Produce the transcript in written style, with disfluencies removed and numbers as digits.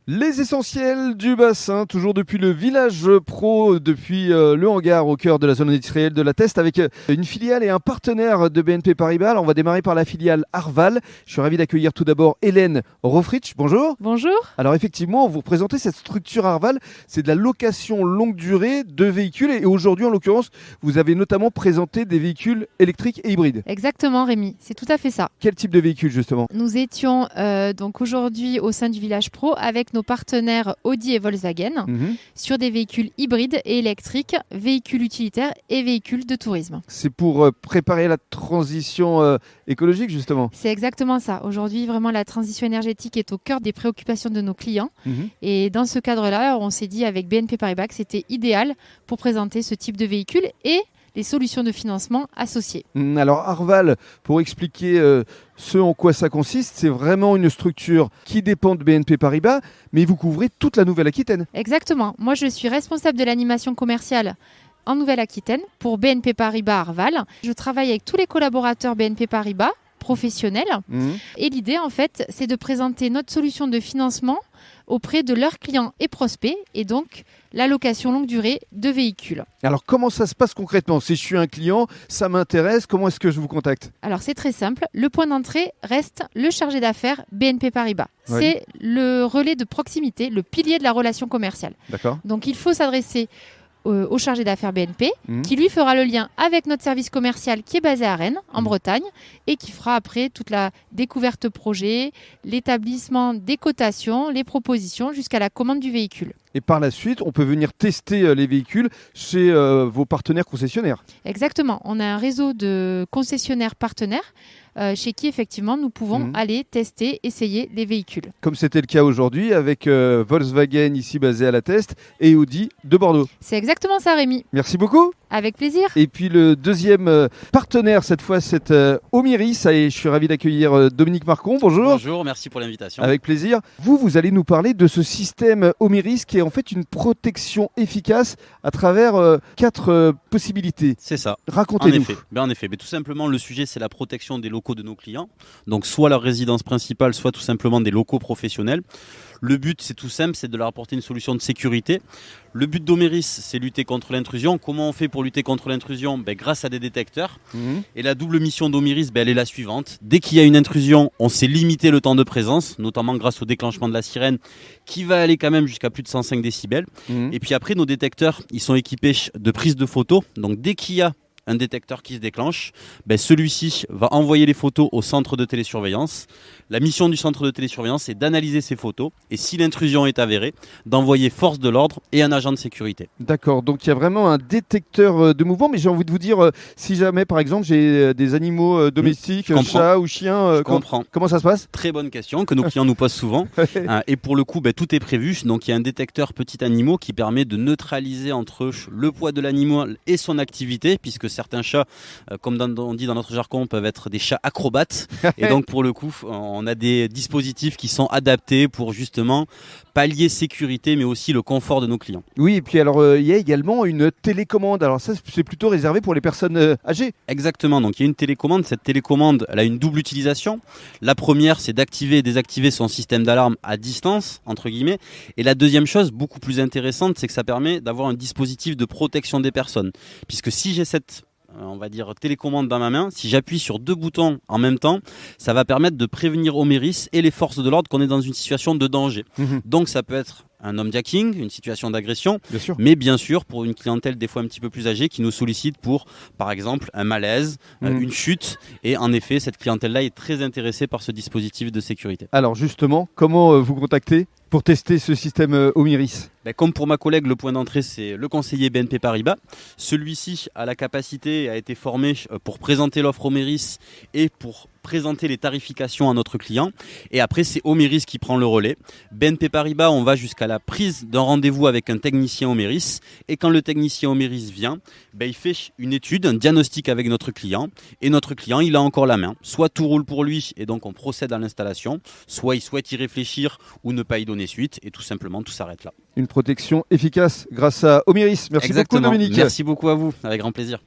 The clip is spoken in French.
Les essentiels du bassin, toujours depuis le village pro, depuis le hangar au cœur de la zone industrielle de la Teste, avec une filiale et un partenaire de BNP Paribas. Alors, on va démarrer par la filiale Arval. Je suis ravi d'accueillir tout d'abord Hélène Rofritsch. Bonjour. Bonjour. Alors effectivement, vous représentez cette structure Arval, c'est de la location longue durée de véhicules et aujourd'hui en l'occurrence, vous avez notamment présenté des véhicules électriques et hybrides. Exactement Rémi, c'est tout à fait ça. Quel type de véhicule justement ? Nous étions donc aujourd'hui au sein du village pro avec nos partenaires Audi et Volkswagen sur des véhicules hybrides et électriques, véhicules utilitaires et véhicules de tourisme. C'est pour préparer la transition écologique justement ? C'est exactement ça. Aujourd'hui, vraiment, la transition énergétique est au cœur des préoccupations de nos clients. Et dans ce cadre-là, on s'est dit avec BNP Paribas que c'était idéal pour présenter ce type de véhicule et les solutions de financement associées. Alors Arval, pour expliquer ce en quoi ça consiste, c'est vraiment une structure qui dépend de BNP Paribas, mais vous couvrez toute la Nouvelle-Aquitaine. Exactement. Moi, je suis responsable de l'animation commerciale en Nouvelle-Aquitaine pour BNP Paribas Arval. Je travaille avec tous les collaborateurs BNP Paribas professionnels. Et l'idée, en fait, c'est de présenter notre solution de financement auprès de leurs clients et prospects, et donc la location longue durée de véhicules. Alors comment ça se passe concrètement ? Si je suis un client, ça m'intéresse, comment est-ce que je vous contacte ? Alors c'est très simple, le point d'entrée reste le chargé d'affaires BNP Paribas. Oui. C'est le relais de proximité, le pilier de la relation commerciale. D'accord. Donc il faut s'adresser au chargé d'affaires BNP, qui lui fera le lien avec notre service commercial qui est basé à Rennes, en Bretagne, et qui fera après toute la découverte projet, l'établissement des cotations, les propositions, jusqu'à la commande du véhicule. Et par la suite, on peut venir tester les véhicules chez vos partenaires concessionnaires. Exactement. On a un réseau de concessionnaires partenaires chez qui, effectivement, nous pouvons aller tester, essayer les véhicules. Comme c'était le cas aujourd'hui avec Volkswagen ici basé à la Teste et Audi de Bordeaux. C'est exactement ça, Rémi. Merci beaucoup. Avec plaisir. Et puis le deuxième partenaire, cette fois, c'est Omiris. Et je suis ravi d'accueillir Dominique Marcon. Bonjour. Bonjour, merci pour l'invitation. Avec plaisir. Vous allez nous parler de ce système Omiris qui est en fait une protection efficace à travers 4 possibilités. C'est ça. Racontez-nous. En effet. Tout simplement, le sujet, c'est la protection des locaux de nos clients. Donc, soit leur résidence principale, soit tout simplement des locaux professionnels. Le but, c'est tout simple, c'est de leur apporter une solution de sécurité. Le but d'Omiris, c'est lutter contre l'intrusion. Comment on fait pour lutter contre l'intrusion ? Grâce à des détecteurs. Et la double mission d'Omiris, elle est la suivante. Dès qu'il y a une intrusion, on sait limiter le temps de présence, notamment grâce au déclenchement de la sirène, qui va aller quand même jusqu'à plus de 105 décibels. Et puis après, nos détecteurs, ils sont équipés de prises de photos. Donc dès qu'il y a un détecteur qui se déclenche, celui-ci va envoyer les photos au centre de télésurveillance. La mission du centre de télésurveillance, c'est d'analyser ces photos et si l'intrusion est avérée, d'envoyer force de l'ordre et un agent de sécurité. D'accord, donc il y a vraiment un détecteur de mouvement, mais j'ai envie de vous dire, si jamais par exemple j'ai des animaux domestiques, chats ou chiens, comment ça se passe ? Très bonne question que nos clients nous posent souvent. Et pour le coup, tout est prévu. Donc il y a un détecteur petit animaux qui permet de neutraliser entre le poids de l'animal et son activité, puisque certains chats, comme on dit dans notre jargon, peuvent être des chats acrobates. Et donc pour le coup, on a des dispositifs qui sont adaptés pour justement pallier sécurité, mais aussi le confort de nos clients. Oui, et puis alors il y a également une télécommande. Alors ça, c'est plutôt réservé pour les personnes âgées. Exactement. Donc il y a une télécommande. Cette télécommande, elle a une double utilisation. La première, c'est d'activer et désactiver son système d'alarme à distance, entre guillemets. Et la deuxième chose, beaucoup plus intéressante, c'est que ça permet d'avoir un dispositif de protection des personnes. Puisque si j'ai cette télécommande dans ma main, si j'appuie sur 2 boutons en même temps, ça va permettre de prévenir Omiris et les forces de l'ordre qu'on est dans une situation de danger. Donc ça peut être un homejacking, une situation d'agression, mais bien sûr pour une clientèle des fois un petit peu plus âgée qui nous sollicite pour, par exemple, un malaise, une chute, et en effet, cette clientèle-là est très intéressée par ce dispositif de sécurité. Alors justement, comment vous contacter pour tester ce système Omiris ? Comme pour ma collègue, le point d'entrée, c'est le conseiller BNP Paribas. Celui-ci a la capacité et a été formé pour présenter l'offre Omiris et pour présenter les tarifications à notre client. Et après, c'est Omiris qui prend le relais. BNP Paribas, on va jusqu'à la prise d'un rendez-vous avec un technicien Omiris. Et quand le technicien Omiris vient, il fait une étude, un diagnostic avec notre client. Et notre client, il a encore la main. Soit tout roule pour lui et donc on procède à l'installation, soit il souhaite y réfléchir ou ne pas y donner suite. Et tout simplement, tout s'arrête là. Une protection efficace grâce à Omiris. Merci beaucoup Dominique. Merci beaucoup à vous, avec grand plaisir.